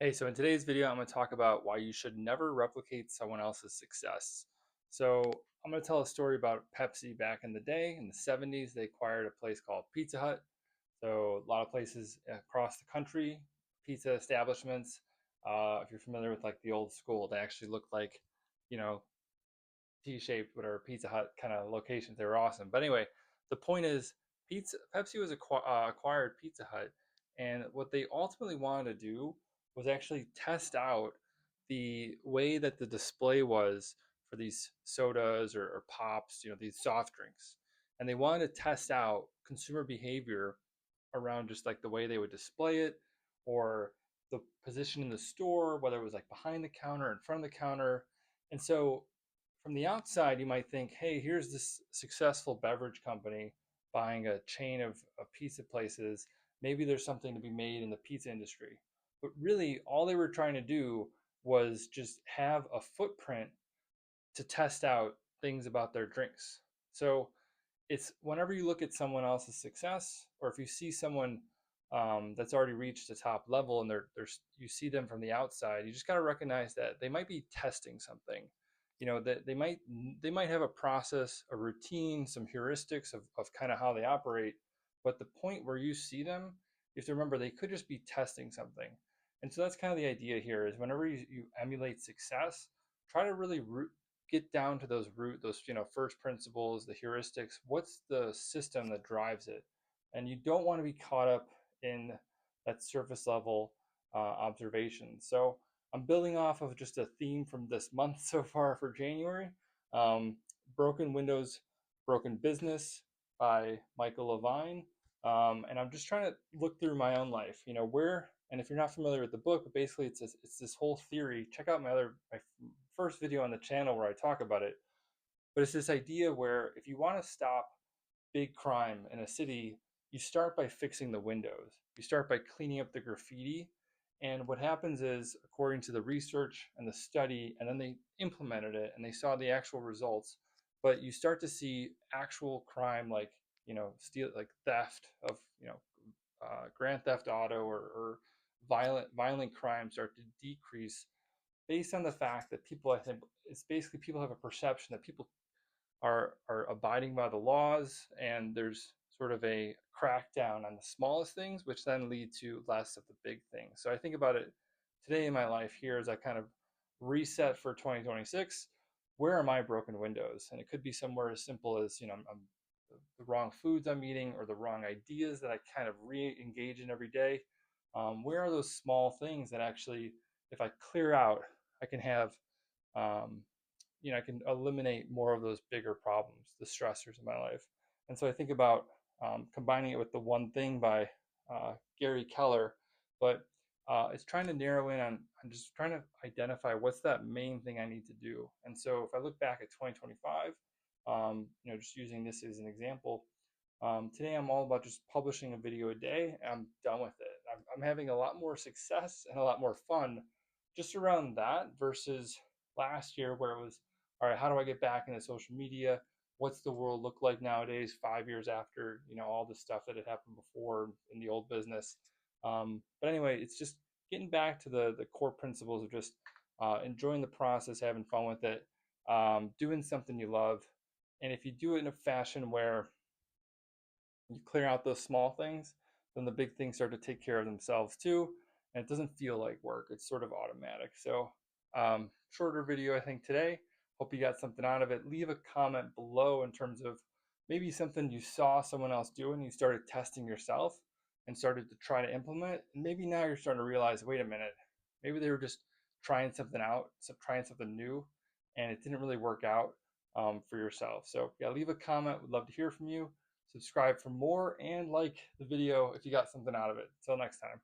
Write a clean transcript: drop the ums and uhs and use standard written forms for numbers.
Hey, so in today's video, I'm going to talk about why you should never replicate someone else's success. So, I'm going to tell a story about Pepsi back in the day. In the 70s, they acquired a place called Pizza Hut. So, a lot of places across the country, pizza establishments, if you're familiar with like the old school, they actually look like, you know, T-shaped, whatever Pizza Hut kind of locations. They were awesome. But anyway, the point is, Pepsi was acquired Pizza Hut, and what they ultimately wanted to do was actually test out the way that the display was for these sodas or pops, these soft drinks, and they wanted to test out consumer behavior around just like the way they would display it or the position in the store, whether it was like behind the counter, in front of the counter. And so from the outside, you might think, hey, here's this successful beverage company buying a chain of pizza places. Maybe there's something to be made in the pizza industry. But really, all they were trying to do was just have a footprint to test out things about their drinks. So it's whenever you look at someone else's success, or if you see someone that's already reached the top level and you see them from the outside, you just got to recognize that they might be testing something. That they might have a process, a routine, some heuristics of kind of how they operate. But the point where you see them, you have to remember they could just be testing something. And so that's kind of the idea here is whenever you emulate success, try to really get down to those first principles, the heuristics. What's the system that drives it? And you don't want to be caught up in that surface level observation. So I'm building off of just a theme from this month so far for January. um, Broken Windows, Broken Business by Michael Levine. And I'm just trying to look through my own life, where, and if you're not familiar with the book, but basically it's this whole theory. Check out my first video on the channel where I talk about it. But it's this idea where if you want to stop big crime in a city, you start by fixing the windows. You start by cleaning up the graffiti. And what happens is, according to the research and the study, and then they implemented it and they saw the actual results. But you start to see actual crime like, steal, like theft of, grand theft auto or violent crime start to decrease based on the fact that people, I think, it's basically people have a perception that people are abiding by the laws, and there's sort of a crackdown on the smallest things, which then lead to less of the big things. So I think about it today in my life here as I kind of reset for 2026. Where are my broken windows? And it could be somewhere as simple as, I'm the wrong foods I'm eating or the wrong ideas that I kind of re-engage in every day. Where are those small things that actually, if I clear out, I can have um, I can eliminate more of those bigger problems, the stressors in my life. And so I think about combining it with the one thing by Gary Keller, but it's trying to narrow in on, I'm just trying to identify what's that main thing I need to do. And so if I look back at 2025, just using this as an example, today I'm all about just publishing a video a day. And I'm done with it. I'm having a lot more success and a lot more fun just around that versus last year where it was, all right, how do I get back into social media? What's the world look like nowadays, 5 years after, all the stuff that had happened before in the old business. But anyway, it's just getting back to the core principles of just enjoying the process, having fun with it, doing something you love. And if you do it in a fashion where you clear out those small things, then the big things start to take care of themselves too. And it doesn't feel like work, it's sort of automatic. So, shorter video, I think, today. Hope you got something out of it. Leave a comment below in terms of maybe something you saw someone else do and you started testing yourself and started to try to implement. And maybe now you're starting to realize, wait a minute, maybe they were just trying something out, trying something new, and it didn't really work out for yourself. So, yeah, leave a comment. Would love to hear from you. Subscribe for more and like the video if you got something out of it. Until next time.